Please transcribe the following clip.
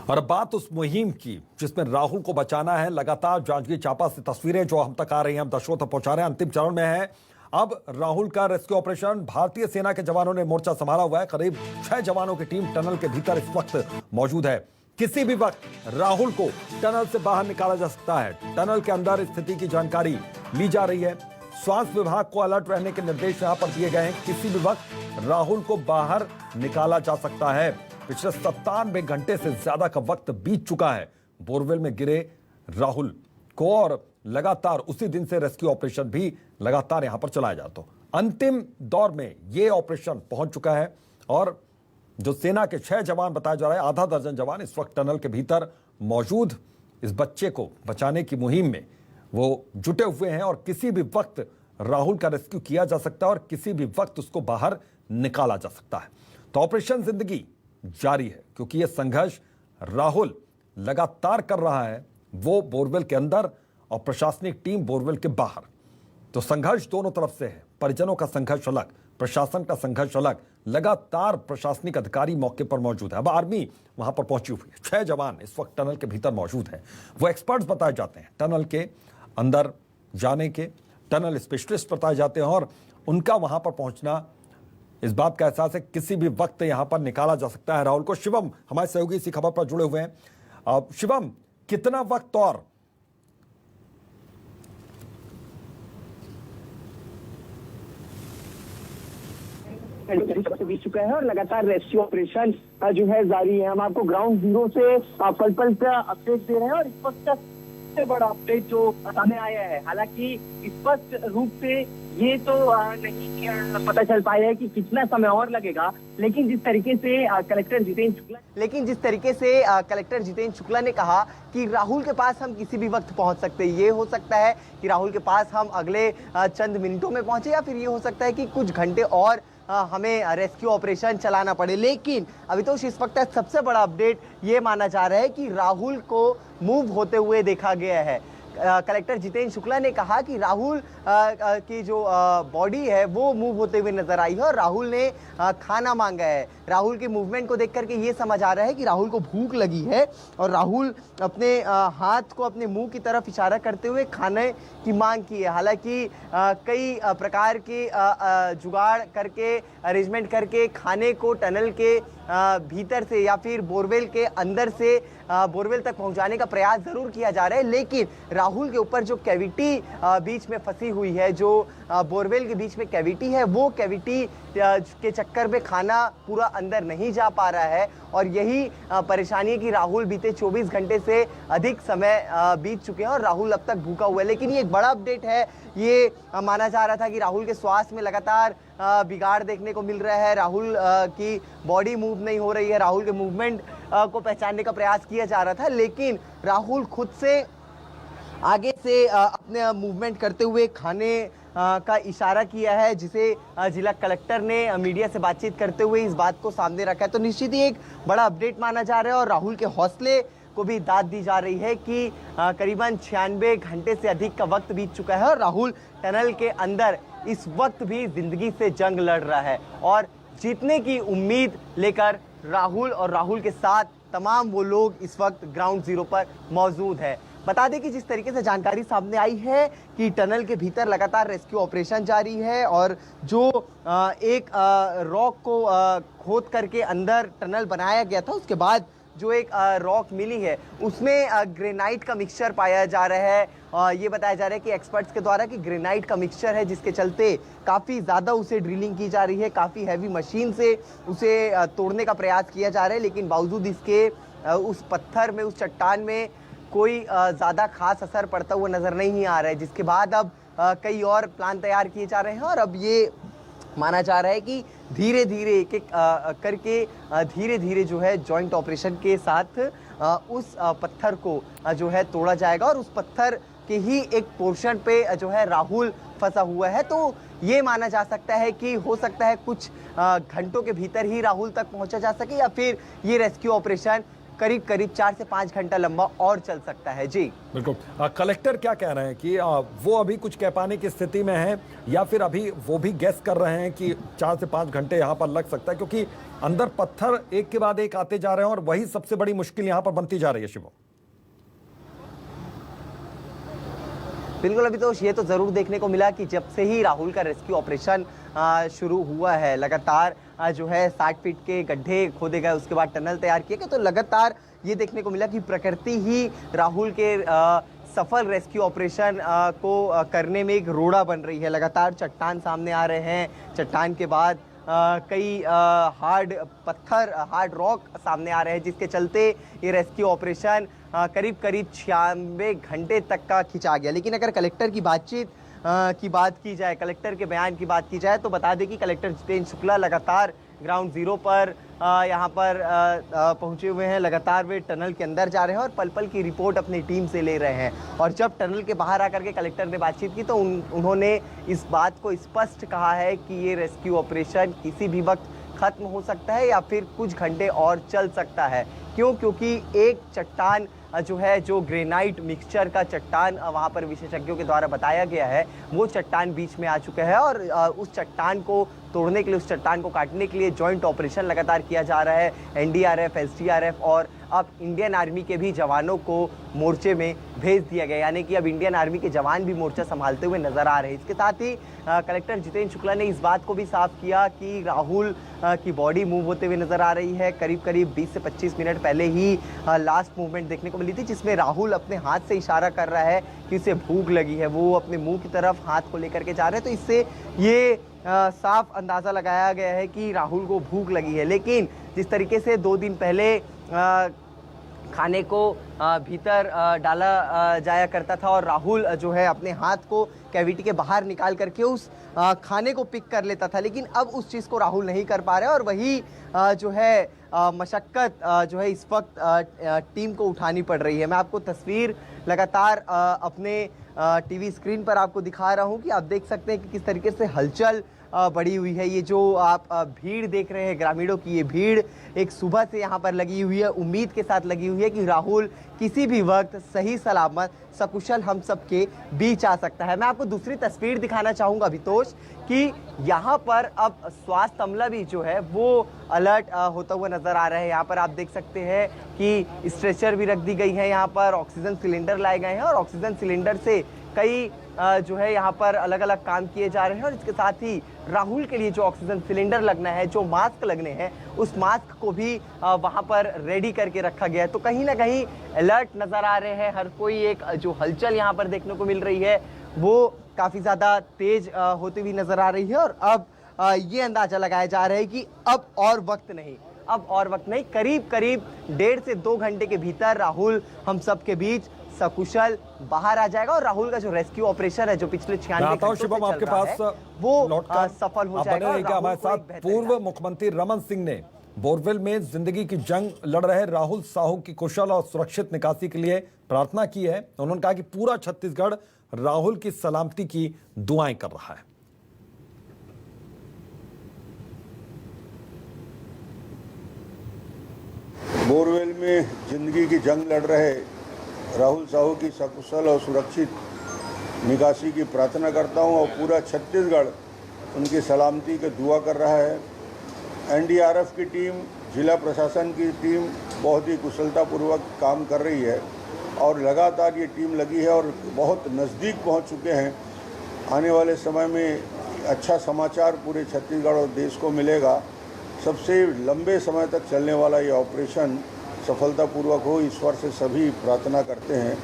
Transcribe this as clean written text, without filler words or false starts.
और अब बात उस मुहिम की जिसमें राहुल को बचाना है। लगातार जांजगीर चांपा से तस्वीरें जो हम तक आ रही हैं, हम दर्शकों तक पहुंचा रहे हैं, अंतिम चरण में है। अब राहुल का रेस्क्यू ऑपरेशन भारतीय सेना के जवानों ने मोर्चा संभाला हुआ है। करीब 6 जवानों की टीम टनल के भीतर इस वक्त मौजूद है। किसी भी वक्त राहुल को टनल से बाहर निकाला जा सकता है। टनल के अंदर स्थिति की जानकारी ली जा रही है। स्वास्थ्य विभाग को अलर्ट रहने के निर्देश यहां पर दिए गए हैं। किसी भी वक्त राहुल को बाहर निकाला जा सकता है। पिछले 97 घंटे से ज्यादा का वक्त बीत चुका है बोरवेल में गिरे राहुल को, और लगातार उसी दिन से रेस्क्यू ऑपरेशन भी लगातार यहां पर चलाया जाता है। अंतिम दौर में यह ऑपरेशन पहुंच चुका है और जो सेना के 6 जवान बताया जा रहा है, आधा दर्जन जवान इस वक्त टनल के भीतर मौजूद इस बच्चे को बचाने की मुहिम में वो जुटे हुए हैं। और किसी भी वक्त राहुल का रेस्क्यू किया जा सकता है और किसी भी वक्त उसको बाहर निकाला जा सकता है। तो ऑपरेशन जिंदगी जारी है, क्योंकि यह संघर्ष राहुल लगातार कर रहा है, वो बोरवेल के अंदर और प्रशासनिक टीम बोरवेल के बाहर। तो संघर्ष दोनों तरफ से है। परिजनों का संघर्ष अलग, प्रशासन का संघर्ष अलग। लगातार प्रशासनिक अधिकारी मौके पर मौजूद है। अब आर्मी वहां पर पहुंची हुई है। 6 जवान इस वक्त टनल के भीतर मौजूद हैं। वो एक्सपर्ट्स बताए जाते हैं, टनल के अंदर जाने के टनल स्पेशलिस्ट बताए जाते हैं, और उनका वहां पर पहुंचना इस बात का एहसास है किसी भी वक्त यहां पर निकाला जा सकता है राहुल को। शिवम हमारे सहयोगी इसी खबर पर जुड़े हुए हैं। शिवम, कितना वक्त और? बीत चुका है और लगातार रेस्क्यू ऑपरेशन जो है जारी है। हम आपको ग्राउंड जीरो से पल पल का अपडेट दे रहे हैं और इस वक्त सबसे बड़ा अपडेट जो सामने आया है, हालांकि स्पष्ट रूप से ये तो नहीं पता चल पाया है कि कितना समय और लगेगा, लेकिन जिस तरीके से कलेक्टर जितेंद्र शुक्ला ने कहा कि राहुल के पास हम किसी भी वक्त पहुंच सकते हैं। ये हो सकता है कि राहुल के पास हम अगले चंद मिनटों में पहुंचे, या फिर ये हो सकता है कि कुछ घंटे और हमें रेस्क्यू ऑपरेशन चलाना पड़े। लेकिन अभी तो इस वक्त सबसे बड़ा अपडेट ये माना जा रहा है कि राहुल को मूव होते हुए देखा गया है। कलेक्टर जितेंद्र शुक्ला ने कहा कि राहुल की जो बॉडी है वो मूव होते हुए नजर आई है और राहुल ने खाना मांगा है। राहुल के मूवमेंट को देख करके ये समझ आ रहा है कि राहुल को भूख लगी है और राहुल अपने हाथ को अपने मुंह की तरफ इशारा करते हुए खाने की मांग की है। हालांकि कई प्रकार के जुगाड़ करके, अरेंजमेंट करके खाने को टनल के भीतर से या फिर बोरवेल के अंदर से बोरवेल तक पहुंचाने का प्रयास जरूर किया जा रहा है, लेकिन राहुल के ऊपर जो कैविटी बीच में फंसी हुई है, जो बोरवेल के बीच में कैविटी है, वो कैविटी के चक्कर में खाना पूरा अंदर नहीं जा पा रहा है। और यही परेशानी है कि राहुल बीते 24 घंटे से अधिक समय बीत चुके हैं और राहुल अब तक भूखा हुआ है। लेकिन ये एक बड़ा अपडेट है। ये माना जा रहा था कि राहुल के स्वास्थ्य में लगातार बिगाड़ देखने को मिल रहा है। राहुल की बॉडी मूव नहीं हो रही है, राहुल के मूवमेंट को पहचानने का प्रयास किया जा रहा था, लेकिन राहुल खुद से आगे से अपने मूवमेंट करते हुए खाने का इशारा किया है, जिसे जिला कलेक्टर ने मीडिया से बातचीत करते हुए इस बात को सामने रखा है। तो निश्चित ही एक बड़ा अपडेट माना जा रहा है और राहुल के हौसले को भी दाद दी जा रही है कि करीबन 96 घंटे से अधिक का वक्त बीत चुका है और राहुल टनल के अंदर इस वक्त भी जिंदगी से जंग लड़ रहा है और जीतने की उम्मीद लेकर राहुल और राहुल के साथ तमाम वो लोग इस वक्त ग्राउंड जीरो पर मौजूद है। बता दें कि जिस तरीके से जानकारी सामने आई है कि टनल के भीतर लगातार रेस्क्यू ऑपरेशन जारी है और जो एक रॉक को खोद करके अंदर टनल बनाया गया था, उसके बाद जो एक रॉक मिली है उसमें ग्रेनाइट का मिक्सचर पाया जा रहा है। ये बताया जा रहा है कि एक्सपर्ट्स के द्वारा कि ग्रेनाइट का मिक्सचर है, जिसके चलते काफ़ी ज़्यादा उसे ड्रिलिंग की जा रही है, काफ़ी हैवी मशीन से उसे तोड़ने का प्रयास किया जा रहा है। लेकिन बावजूद इसके उस पत्थर में, उस चट्टान में कोई ज़्यादा खास असर पड़ता हुआ नज़र नहीं आ रहा है, जिसके बाद अब कई और प्लान तैयार किए जा रहे हैं और अब ये माना जा रहा है कि धीरे धीरे एक एक करके धीरे धीरे जो है जॉइंट ऑपरेशन के साथ उस पत्थर को जो है तोड़ा जाएगा और उस पत्थर के ही एक पोर्शन पे जो है राहुल फंसा हुआ है। तो ये माना जा सकता है कि हो सकता है कुछ घंटों के भीतर ही राहुल तक पहुंचा जा सके, या फिर ये रेस्क्यू ऑपरेशन करीब करीब 4 से 5 घंटा लंबा और चल सकता है। जी बिल्कुल। कलेक्टर क्या कह रहे हैं कि वो अभी कुछ कह पाने की स्थिति में है या फिर अभी वो भी गैस कर रहे हैं कि 4 से 5 घंटे यहाँ पर लग सकता है, क्योंकि अंदर पत्थर एक के बाद एक आते जा रहे हैं और वही सबसे बड़ी मुश्किल यहाँ पर बनती जा रही है। शिवम, बिल्कुल, अभी तो ये तो जरूर देखने को मिला कि जब से ही राहुल का रेस्क्यू ऑपरेशन शुरू हुआ है, लगातार जो है 60 फीट के गड्ढे खोदे गए, उसके बाद टनल तैयार किए गए, तो लगातार ये देखने को मिला कि प्रकृति ही राहुल के सफल रेस्क्यू ऑपरेशन को करने में एक रोड़ा बन रही है। लगातार चट्टान सामने आ रहे हैं, चट्टान के बाद कई हार्ड पत्थर, हार्ड रॉक सामने आ रहे हैं, जिसके चलते ये रेस्क्यू ऑपरेशन करीब करीब 96 घंटे तक का खिंचा गया। लेकिन अगर कलेक्टर की बातचीत की बात की जाए, कलेक्टर के बयान की बात की जाए, तो बता दें कि कलेक्टर जितेंद्र शुक्ला लगातार ग्राउंड जीरो पर यहाँ पर पहुंचे हुए हैं। लगातार वे टनल के अंदर जा रहे हैं और पल पल की रिपोर्ट अपनी टीम से ले रहे हैं। और जब टनल के बाहर आकर के कलेक्टर ने बातचीत की तो उन्होंने इस बात को स्पष्ट कहा है कि ये रेस्क्यू ऑपरेशन किसी भी वक्त खत्म हो सकता है या फिर कुछ घंटे और चल सकता है। क्यों? क्योंकि एक चट्टान जो है, जो ग्रेनाइट मिक्सचर का चट्टान वहाँ पर विशेषज्ञों के द्वारा बताया गया है, वो चट्टान बीच में आ चुका है और उस चट्टान को तोड़ने के लिए, उस चट्टान को काटने के लिए जॉइंट ऑपरेशन लगातार किया जा रहा है। एनडीआरएफ, एसडीआरएफ और अब इंडियन आर्मी के भी जवानों को मोर्चे में भेज दिया गया, यानी कि अब इंडियन आर्मी के जवान भी मोर्चा संभालते हुए नजर आ रहे हैं। इसके साथ ही कलेक्टर जितेंद्र शुक्ला ने इस बात को भी साफ किया कि राहुल की बॉडी मूव होते हुए नजर आ रही है। करीब करीब 20 से 25 मिनट पहले ही लास्ट मूवमेंट देखने को मिली थी, जिसमें राहुल अपने हाथ से इशारा कर रहा है कि उसे भूख लगी है। वो अपने मुंह की तरफ हाथ को लेकर के जा रहे हैं, तो इससे ये साफ अंदाजा लगाया गया है कि राहुल को भूख लगी है। लेकिन जिस तरीके से 2 दिन पहले खाने को भीतर डाला जाया करता था और राहुल जो है अपने हाथ को कैविटी के बाहर निकाल करके उस खाने को पिक कर लेता था, लेकिन अब उस चीज़ को राहुल नहीं कर पा रहे और वही जो है मशक्क़त जो है इस वक्त टीम को उठानी पड़ रही है। मैं आपको तस्वीर लगातार अपने टीवी स्क्रीन पर आपको दिखा रहा हूं कि आप देख सकते हैं कि किस तरीके से हलचल बढ़ी हुई है। ये जो आप भीड़ देख रहे हैं ग्रामीणों की, ये भीड़ एक सुबह से यहाँ पर लगी हुई है, उम्मीद के साथ लगी हुई है कि राहुल किसी भी वक्त सही सलामत सकुशल हम सबके बीच आ सकता है। मैं आपको दूसरी तस्वीर दिखाना चाहूँगा अभितोष कि यहाँ पर अब स्वास्थ्य अमला भी जो है वो अलर्ट होता हुआ नजर आ रहा है। यहाँ पर आप देख सकते हैं कि स्ट्रेचर भी रख दी गई है, यहाँ पर ऑक्सीजन सिलेंडर लाए गए हैं और ऑक्सीजन सिलेंडर से कई जो है यहाँ पर अलग अलग काम किए जा रहे हैं। और इसके साथ ही राहुल के लिए जो ऑक्सीजन सिलेंडर लगना है, जो मास्क लगने हैं, उस मास्क को भी वहाँ पर रेडी करके रखा गया है। तो कहीं ना कहीं अलर्ट नजर आ रहे हैं। हर कोई एक जो हलचल यहाँ पर देखने को मिल रही है वो काफ़ी ज़्यादा तेज होती हुई नजर आ रही है। और अब ये अंदाजा लगाया जा रहा है कि अब और वक्त नहीं, करीब करीब 1.5 से 2 घंटे के भीतर राहुल हम सब के बीच सकुशल बाहर आ जाएगा और राहुल का जो रेस्क्यू ऑपरेशन है, जो पिछले 96 घंटों से चल आपके रहा पास है, वो सफल हो जाएगा। हमारे साथ पूर्व मुख्यमंत्री रमन सिंह ने बोरवेल में जिंदगी की जंग लड़ रहे राहुल साहू की कुशल और सुरक्षित निकासी के लिए प्रार्थना की है। उन्होंने कहा कि पूरा छत्तीसगढ़ राहुल की सलामती की दुआएं कर रहा है। बोरवेल में जिंदगी की जंग लड़ रहे राहुल साहू की सकुशल और सुरक्षित निकासी की प्रार्थना करता हूं और पूरा छत्तीसगढ़ उनकी सलामती की दुआ कर रहा है। एनडीआरएफ की टीम, जिला प्रशासन की टीम बहुत ही कुशलतापूर्वक काम कर रही है और लगातार ये टीम लगी है और बहुत नज़दीक पहुंच चुके हैं। आने वाले समय में अच्छा समाचार पूरे छत्तीसगढ़ और देश को मिलेगा। सबसे लंबे समय तक चलने वाला ये ऑपरेशन सफलतापूर्वक हो, ईश्वर से सभी प्रार्थना करते हैं।